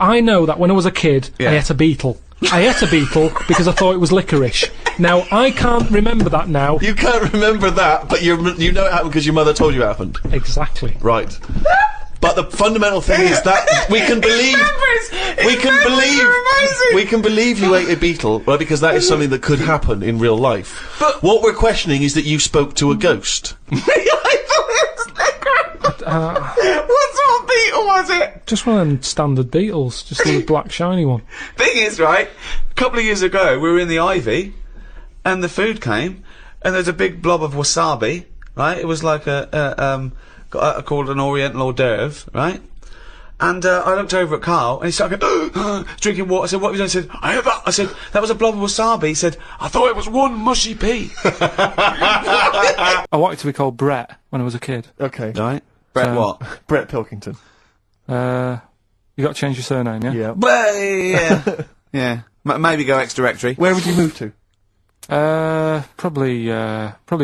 I know that when I was a kid, I ate a beetle. I ate a beetle because I thought it was licorice. Now, I can't remember that now. You can't remember that, but you know it happened because your mother told you it happened. Exactly. Right. But the fundamental thing is that we can believe you ate a beetle, well, because that is something that could happen in real life. But what we're questioning is that you spoke to a ghost. What sort of beetle was it? Just one of them standard beetles, just a little black shiny one. Thing is, right, a couple of years ago, we were in the Ivy, and the food came, and there's a big blob of wasabi, right? It was like called an Oriental hors d'oeuvre, right? And I looked over at Carl, and he started going, drinking water. I said, what have you done? He said, I had that. I said, that was a blob of wasabi. He said, I thought it was one mushy pea. I wanted to be called Brett when I was a kid. Okay. Right. Brett what? Brett Pilkington. You got to change your surname, yeah? Yeah. Well, yeah. Yeah. Maybe go ex-directory. Where would you move to? Probably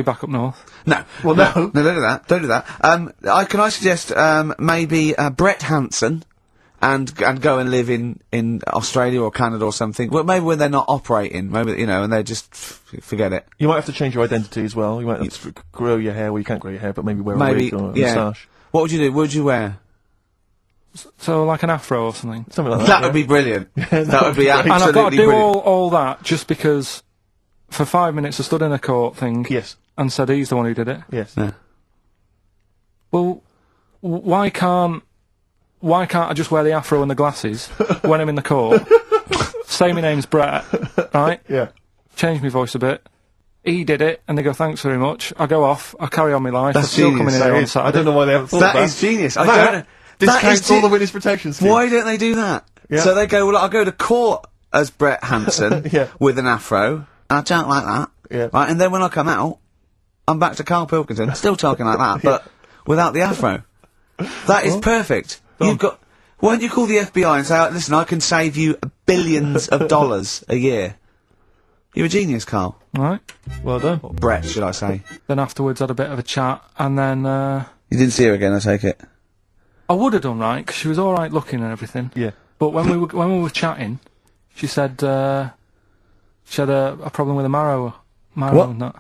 back up north. No. Well, no. No, don't do that. Don't do that. Can I suggest, maybe, Brett Hansen and go and live in Australia or Canada or something. Well, maybe when they're not operating, maybe, you know, and they just forget it. You might have to change your identity as well. You might have to grow your hair. Well, you can't grow your hair, but maybe wear a wig or a moustache. What would you do? What would you wear? So, like an afro or something. Something like that. That would be brilliant. That would be absolutely And I've got to do brilliant. all that just because for 5 minutes I stood in a court thing Yes. and said he's the one who did it. Yes. Yeah. Well, why can't I just wear the afro and the glasses when I'm in the court? Say my name's Brett, right? Yeah. Change my voice a bit. He did it, and they go, thanks very much. I go off, I carry on my life, That's I'm still genius. coming in here on Saturday. I don't know why they haven't thought That of is genius. I That don't know. discounts all the witness protection scheme. Why don't they do that? Yeah. So they go, well, I'll go to court as Brett Hansen Yeah. with an afro. I don't like that. Yeah. Right, and then when I come out, I'm back to Karl Pilkington, still talking like that, but without the afro. That is perfect. You've got... Why don't you call the FBI and say, listen, I can save you billions of dollars a year. You're a genius, Carl. Right. Well done. Or Brett, should I say. Then afterwards had a bit of a chat, and then, You didn't see her again, I take it. I would have done right, 'cause she was alright looking and everything. Yeah. But when we were chatting, she said, she had a problem with a marrow. What? And that.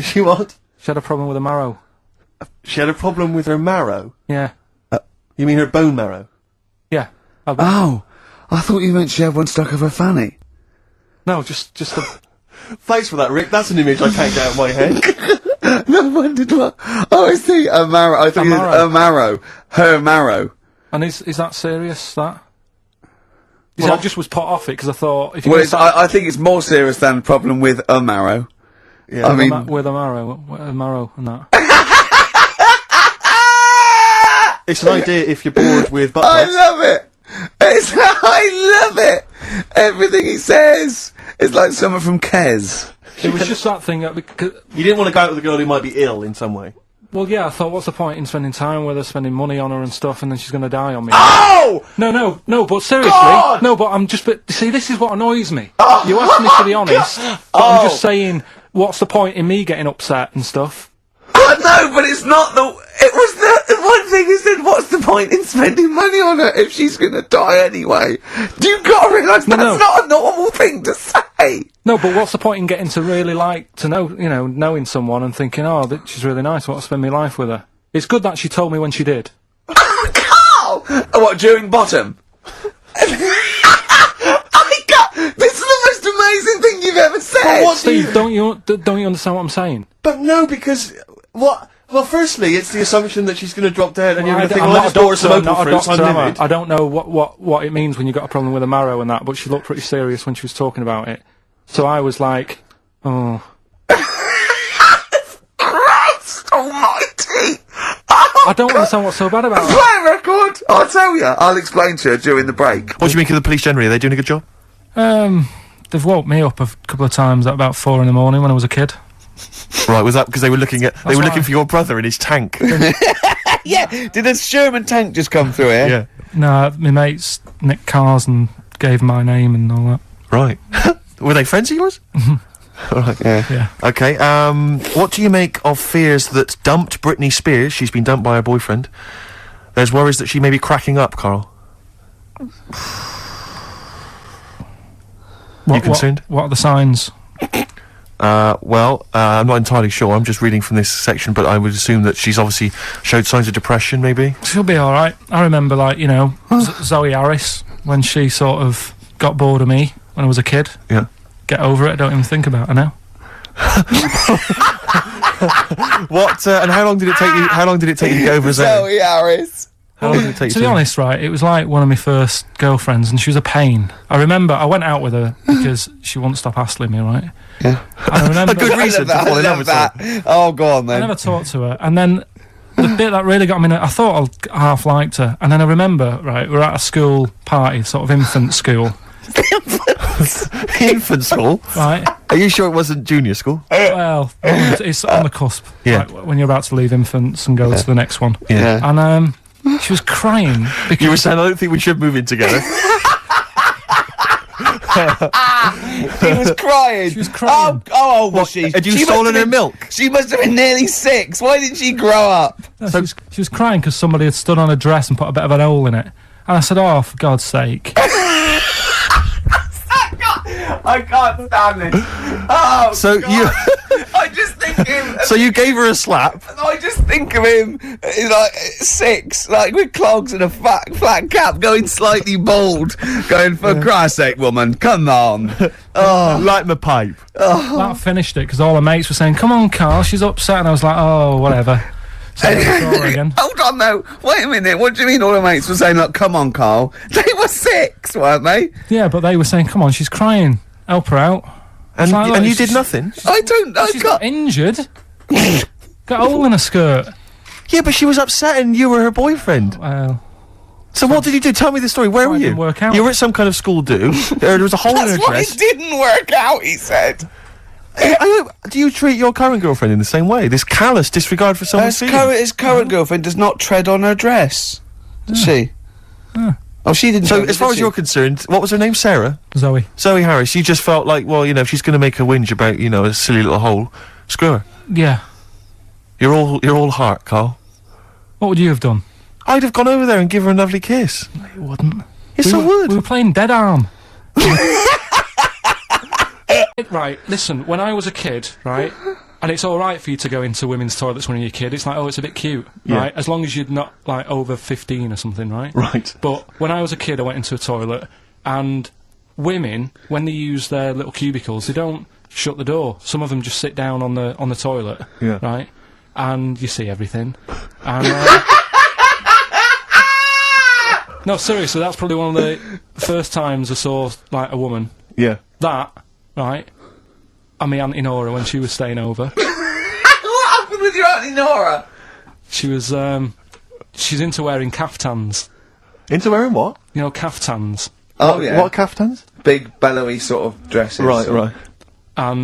She what? She had a problem with a marrow. She had a problem with her marrow. Yeah. You mean her bone marrow? Yeah. Oh, I thought you meant she had one stuck of her fanny. No, just a... Thanks for that, Rick. That's an image I can't get out of my head. No, I wondered what. Oh, I see, a marrow. I thought you meant a marrow. Her marrow. And is that serious, that? You see, I just was put off it, because I thought... If you Well, I think it's more serious than the problem with a marrow. Yeah. I mean... with a marrow and that. It's an idea if you're bored with butt I plugs. love it! I love it! Everything he says is like someone from Kes. It was just that thing that... Because, You didn't want to go out with a girl who might be ill in some way. well, yeah, I thought, what's the point in spending time with her, spending money on her and stuff, and then she's going to die on me? Oh! No, but seriously, God! no, but I'm just, but see, this is what annoys me. Oh, You asked me to be honest, but Oh. I'm just saying, what's the point in me getting upset and stuff? No, but it's not the... It was the one thing he said, what's the point in spending money on her if she's gonna die anyway? You've got to realise that's not a normal thing to say! No, but what's the point in getting to really knowing someone and thinking, oh, she's really nice, I want to spend my life with her? It's good that she told me when she did. Carl! What, during bottom? This is the most amazing thing you've ever said! What Steve, don't you understand what I'm saying? But no, because... What? Well, firstly, it's the assumption that she's going to drop dead and you're going to think, I'm well, not let's a pour some doctor, I'm open not a fruits, doctor, I'm am I? livid. I don't know what it means when you've got a problem with a marrow and that, but she looked pretty serious when she was talking about it. So I was like, oh... Christ almighty! I don't understand what's so bad about it. Play a record! I'll tell you. I'll explain to her during the break. What do you think of the police generally? Are they doing a good job? They've woke me up a couple of times at about 4 in the morning when I was a kid. Right, was that because they were looking at... They were looking why. for your brother in his tank? Yeah, did a Sherman tank just come through here? Yeah. No, my mates nicked cars and gave my name and all that. Right. Were they friends of yours? Alright, Yeah. Okay, what do you make of fears that dumped Britney Spears? She's been dumped by her boyfriend. There's worries that she may be cracking up, Carl. You concerned? What are the signs? Well, I'm not entirely sure. I'm just reading from this section, but I would assume that she's obviously showed signs of depression, maybe. She'll be all right. I remember, like, you know, Zoe Harris, when she sort of got bored of me when I was a kid. Yeah. Get over it. Don't even think about it now. What? And how long did it take you? How long did it take you to get over Zoe? Zoe Harris. How long did it take you To be honest, right, it was like one of my first girlfriends, and she was a pain. I remember I went out with her because she wouldn't stop hassling me, right? Yeah. And I remember A good reason to fall in love with someone. Oh, go on I then. never talked to her, and then the bit that really got me, I thought I half liked her, and then I remember, right, we were at a school party, sort of infant school, Infant school? right? Are you sure it wasn't junior school? Well, it's on the cusp, Yeah. like, when you're about to leave infants and go to the next one. Yeah. And she was crying because You were saying, I don't think we should move in together. He was crying. She was crying. Oh, was she? Had you She must stolen have her been- milk? She must have been nearly 6. Why didn't she grow up? No, she was crying because somebody had stood on a dress and put a bit of an hole in it. And I said, oh, for God's sake. I can't stand this. Oh, So God. you, I just think him. so you gave her a slap. I just think of him, like 6, like with clogs and a flat cap, going slightly bald, going, for Christ's sake, woman, come on. Oh, Light my pipe. That finished it because all her mates were saying, come on, Carl, she's upset. And I was like, oh, whatever. So I saw her again. hold on though. Wait a minute. What do you mean all the mates were saying, like, come on, Carl? They were 6, weren't they? Yeah, but they were saying, come on, she's crying. Help her out. And, like, look, and you she's- did nothing? I don't know. She's not injured. Got a hole in her skirt. Yeah, but she was upset and you were her boyfriend. Well, So what did you do? Tell me the story. Where were it you? didn't work out. You were at some kind of school do. There was a hole in her That's why dress. it didn't work out, he said. Do you treat your current girlfriend in the same way? This callous disregard for someone's feelings? His current girlfriend does not tread on her dress. Does she? Oh, she didn't. So know, as far did as she? you're concerned, what was her name? Sarah? Zoe. Zoe Harris. You just felt like, well, you know, if she's going to make a whinge about, you know, a silly little hole, screw her. Yeah. You're all heart, Carl. What would you have done? I'd have gone over there and give her a lovely kiss. You wouldn't. Yes, I would. We were playing Dead Arm. Right, listen, when I was a kid, right, and it's alright for you to go into women's toilets when you're a kid, it's like, oh, it's a bit cute, Yeah. right, as long as you're not, like, over 15 or something, right? Right. But when I was a kid, I went into a toilet, and women, when they use their little cubicles, they don't shut the door. Some of them just sit down on the toilet, Yeah. right, and you see everything, and... no, seriously, that's probably one of the first times I saw, like, a woman. Yeah. That, right, and my Auntie Nora when she was staying over. What happened with your Auntie Nora? She was, she's into wearing caftans. Into wearing what? You know, caftans. Oh yeah, What caftans? big bellowy sort of dresses. Right. And,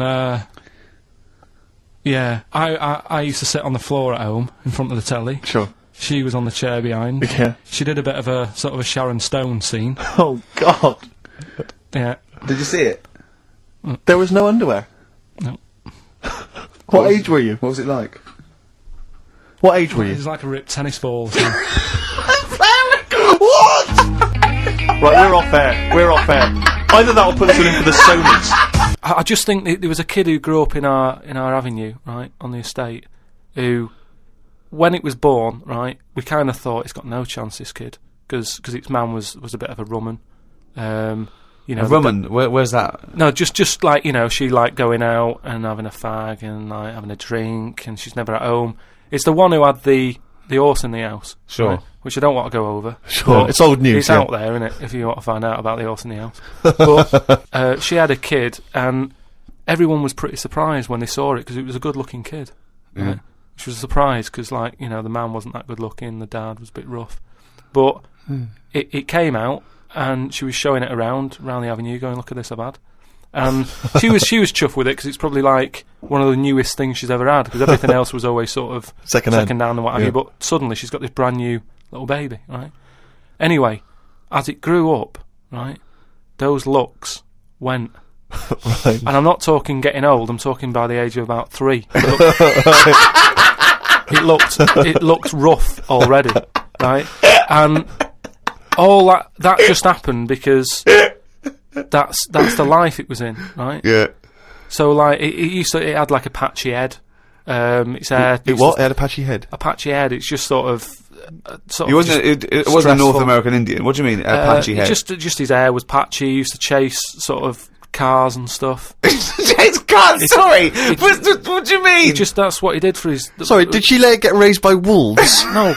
yeah, I used to sit on the floor at home in front of the telly. Sure. She was on the chair behind. Yeah. She did a bit of a, sort of a Sharon Stone scene. Oh, God. Yeah. Did you see it? There was no underwear. No. What age were you? What was it like? What age were It you? was like a ripped tennis ball. So. What? Right, we're off air. We're off air. Either that or put us in for the Sonys. I just think there was a kid who grew up in our avenue, right, on the estate, who, when it was born, right, we kind of thought it's got no chance, this kid, because its man was a bit of a rumman. You know, A woman, where's that? No, just like, you know, she liked going out and having a fag and like having a drink, and she's never at home. It's the one who had the horse in the house, Sure. right, which I don't want to go over. Sure, but it's old news. It's yeah. out there, isn't it? If you want to find out about the horse in the house. But she had a kid, and everyone was pretty surprised when they saw it because it was a good-looking kid. Right? Which was a surprise because, like, you know, the man wasn't that good-looking, the dad was a bit rough. But it came out, and she was showing it around the avenue, going, "Look at this I've had." And she was chuffed with it because it's probably like one of the newest things she's ever had, because everything else was always sort of Second-hand. and what have Yeah. you. But suddenly she's got this brand new little baby, right? Anyway, as it grew up, right, those looks went. Right. And I'm not talking getting old, I'm talking by the age of about 3. It looked rough already, right? And all that just happened because that's the life it was in, right? Yeah. So like it had like a patchy head. Its hair. It what? It had a patchy head. A patchy head. It's just sort of. It wasn't a North American Indian. What do you mean, a patchy head? Just his hair was patchy. He used to chase sort of cars and stuff. Chase cars. Sorry. What do you mean? That's what he did for his. Sorry, did she let it get raised by wolves? No.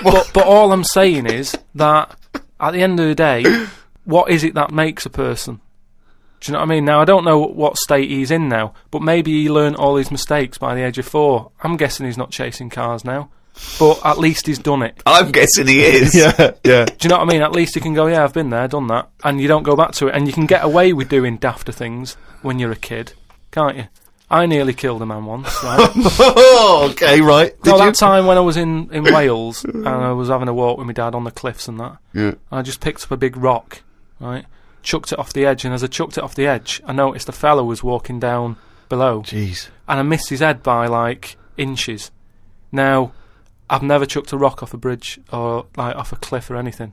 but all I'm saying is that at the end of the day, what is it that makes a person? Do you know what I mean? Now, I don't know what state he's in now, but maybe he learnt all his mistakes by the age of 4. I'm guessing he's not chasing cars now, but at least he's done it. I'm guessing he is. Yeah. Do you know what I mean? At least you can go, yeah, I've been there, done that, and you don't go back to it, and you can get away with doing dafter things when you're a kid, can't you? I nearly killed a man once, right? Okay, right. That time when I was in Wales, and I was having a walk with my dad on the cliffs and that, Yeah. I just picked up a big rock, right? Chucked it off the edge, and as I chucked it off the edge, I noticed a fella was walking down below. Jeez. And I missed his head by, like, inches. Now, I've never chucked a rock off a bridge or, like, off a cliff or anything.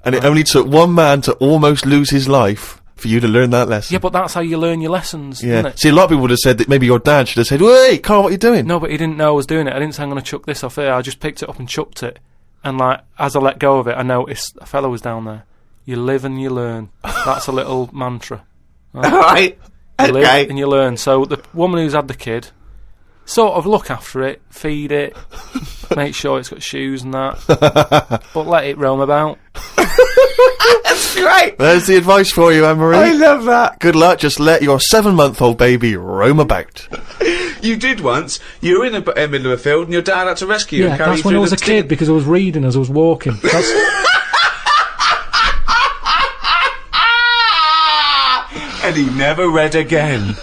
And it only took one man to almost lose his life for you to learn that lesson. Yeah, but that's how you learn your lessons, isn't it? See, a lot of people would have said that maybe your dad should have said, "Wait, Carl, what are you doing?" No, but he didn't know I was doing it. I didn't say I'm going to chuck this off here. I just picked it up and chucked it. And, like, as I let go of it, I noticed a fella was down there. You live and you learn. That's a little mantra. Right? Alright. You live and you learn. So the woman who's had the kid, sort of look after it, feed it, make sure it's got shoes and that, but let it roam about. That's great. There's the advice for you, Anne-Marie. I love that. Good luck. Just let your 7-month-old baby roam about. You did once. You were in the middle of a field and your dad had to rescue you. Yeah, and carry that's you when I through was the a kid because I was reading as I was walking. And he never read again.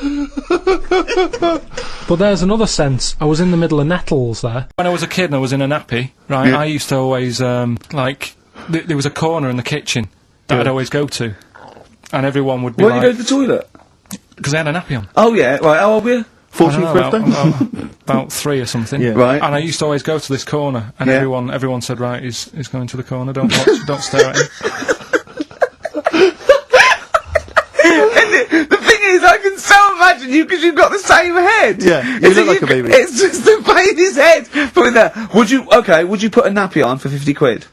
But there's another sense. I was in the middle of nettles there. When I was a kid and I was in a nappy, right, Yeah. I used to always, there was a corner in the kitchen that I'd always go to. And everyone would be Why did you like... go to the toilet? Because I had a nappy on. Oh, yeah. Right, how old were you? 14th birthday? About 3 or something. Yeah. Right. And I used to always go to this corner, and Yeah. everyone said, right, he's going to the corner, don't watch, don't stare at him. The thing is, I can so imagine you because you've got the same head. Yeah, you look like a baby. It's just the baby's head. Put there. Would you put a nappy on for 50 quid?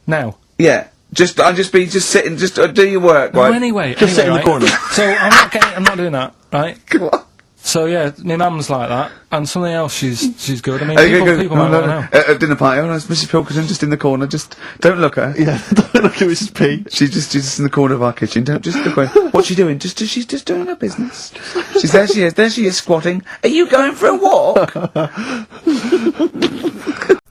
Now. Yeah. Just sitting, do your work, No, right? anyway, sit in the right? corner. So I'm not doing that, right? Come on. So yeah, my mum's like that, and something else she's good. I mean, Okay, people might want to know. At dinner party, oh, it's Mrs. Pilkington just in the corner. Just don't look at her. Yeah, don't look at Mrs. P. She's just in the corner of our kitchen. Don't just look at her. What's she doing? She's just doing her business. There she is squatting. Are you going for a walk?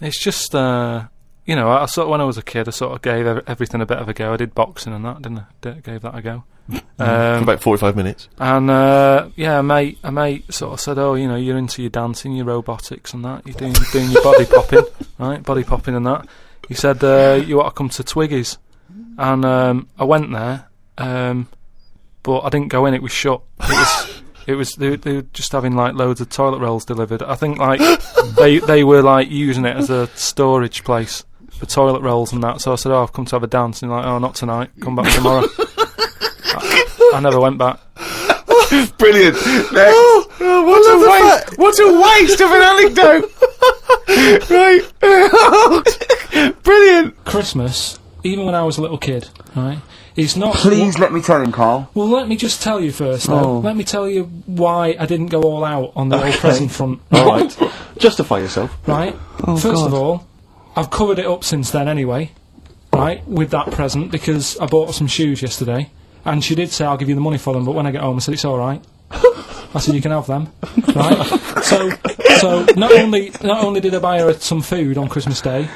It's just you know, I sort of, when I was a kid, I sort of gave everything a bit of a go. I did boxing and that, didn't I? Gave that a go. For about 45 minutes. And yeah, a mate sort of said, "Oh, you know, you're into your dancing, your robotics and that. You're doing your body popping, right? Body popping and that." He said, "You ought to come to Twiggy's," and I went there, but I didn't go in. It was shut. It was they were just having like loads of toilet rolls delivered. I think like they were like using it as a storage place for toilet rolls and that. So I said, "Oh, I've come to have a dance." And like, "Oh, not tonight. Come back tomorrow." I never went back. Brilliant. What a waste of an anecdote. Right. Brilliant. Christmas, even when I was a little kid, right? It's not. Please let me tell him, Carl. Well, let me just tell you first. Though. Let me tell you why I didn't go all out on the old present front. All right. Justify yourself. Right. First of all, I've covered it up since then anyway. Right, with that present because I bought her some shoes yesterday. And she did say, "I'll give you the money for them," but when I get home I said, "It's alright." I said, "You can have them." Right? So not only did I buy her some food on Christmas Day,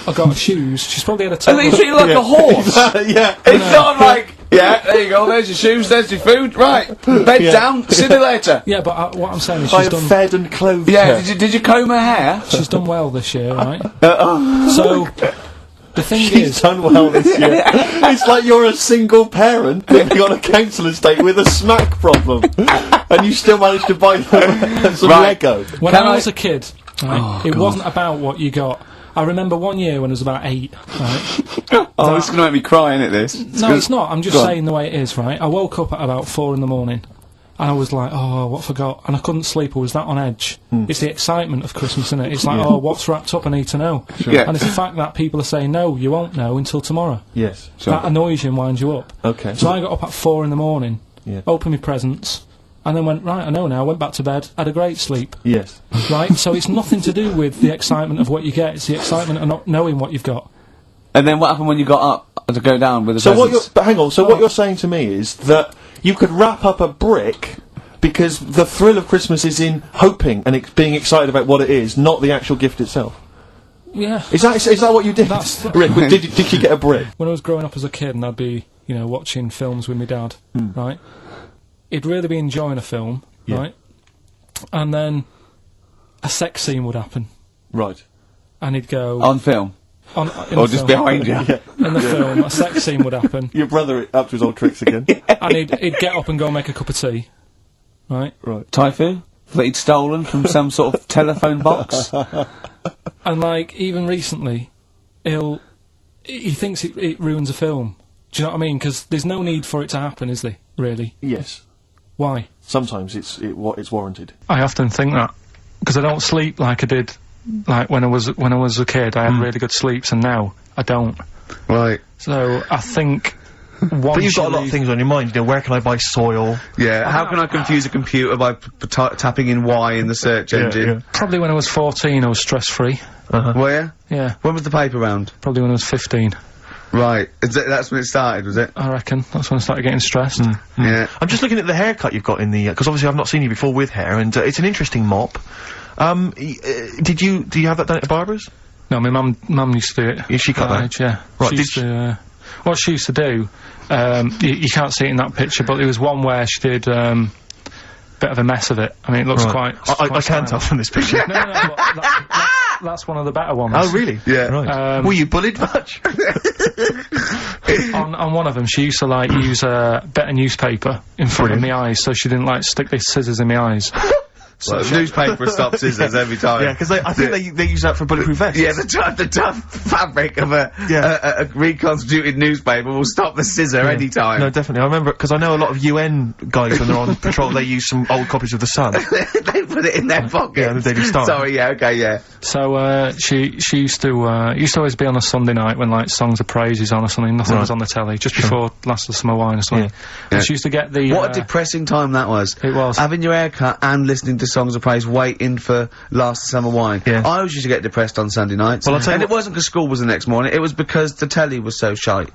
I got her shoes. She's probably had a And they treat you like a horse. Yeah. It's not like, yeah, there you go, there's your shoes, there's your food, right, bed down, see you later. Yeah, but what I'm saying is I she's have done... fed and clothed Yeah, her. did you comb her hair? She's done well this year, right? So... The thing She's is... done well this year. It's like you're a single parent living on a council estate with a smack problem, and you still managed to buy them some Lego. When I was a kid, right, it wasn't about what you got. I remember one year when I was about 8, right? Oh, this is going to make me cry, isn't it, this? No, it's not. I'm just saying the way it is, right? I woke up at about 4 in the morning, and I was like, oh, what forgot? And I couldn't sleep. I was that on edge. It's the excitement of Christmas, isn't it? It's like, oh, what's wrapped up? I need to know. Sure. Yeah. And it's the fact that people are saying, no, you won't know until tomorrow. Yes. That annoys you and winds you up. Okay. So I got up at 4 in the morning, Yeah. opened my presents, and then went, right, I know now, went back to bed, had a great sleep. Yes. Right? So it's nothing to do with the excitement of what you get, it's the excitement of not knowing what you've got. And then what happened when you got up to go down with the So what presents? you're, but hang on, so what you're saying to me is that you could wrap up a brick because the thrill of Christmas is in hoping and being excited about what it is, not the actual gift itself. Yeah. Is that what you did? Rick, did you get a brick? When I was growing up as a kid and I'd be, watching films with my dad, right? He'd really be enjoying a film, right? And then a sex scene would happen. Right. And he'd go... On film? In Or the just film. behind you? In the film, a sex scene would happen. Your brother up to his old tricks again. And he'd get up and go make a cup of tea, right? Right. Typhoon? That he'd stolen from some sort of telephone box? And, even recently, he thinks it ruins a film. Do you know what I mean? Because there's no need for it to happen, is there, really? Yes. Why? Sometimes it's warranted. I often think that, because I don't sleep like I did, when I was a kid. I had really good sleeps, and now I don't. Right. So I think But you've got a lot of things on your mind, where can I buy soil? Yeah, how can I confuse a computer by tapping in Y in the search engine? Yeah. Probably when I was 14 I was stress-free. Where? Yeah. When was the paper round? Probably when I was 15. Right. That's when it started, was it? I reckon. That's when I started getting stressed. Yeah. I'm just looking at the haircut you've got in the, because obviously I've not seen you before with hair, and it's an interesting mop. Do you have that done at the barber's? No, my mum used to do it. Yeah, she cut that? age, yeah. Right, She used to, what she used to do, you can't see it in that picture, but there was one where she did, bit of a mess of it. I mean, it looks quite... I can't tell from this picture. No, but that's one of the better ones. Oh, really? Yeah. Right. Were you bullied much? On one of them, she used to use a bit of newspaper in front of my eyes, so she didn't stick these scissors in my eyes. So newspaper stops scissors every time. Yeah, because I think they use that for bulletproof vests. Yeah, the tough fabric of a reconstituted newspaper will stop the scissor any time. No, definitely. I remember, because I know a lot of UN guys, when they're on patrol, they use some old copies of The Sun. They put it in their pocket. Yeah, the Daily Star. Sorry, yeah, okay, yeah. So, she used to always be on a Sunday night when, Songs of Praise is on or something, nothing was on the telly, just before Last of the Summer Wine or something. And she used to get the... What a depressing time that was. It was. Having your hair cut and listening to Songs of Praise, waiting for Last Summer Wine. Yeah. I always used to get depressed on Sunday nights. Well, I'll tell you and it wasn't because school was the next morning, it was because the telly was so shite.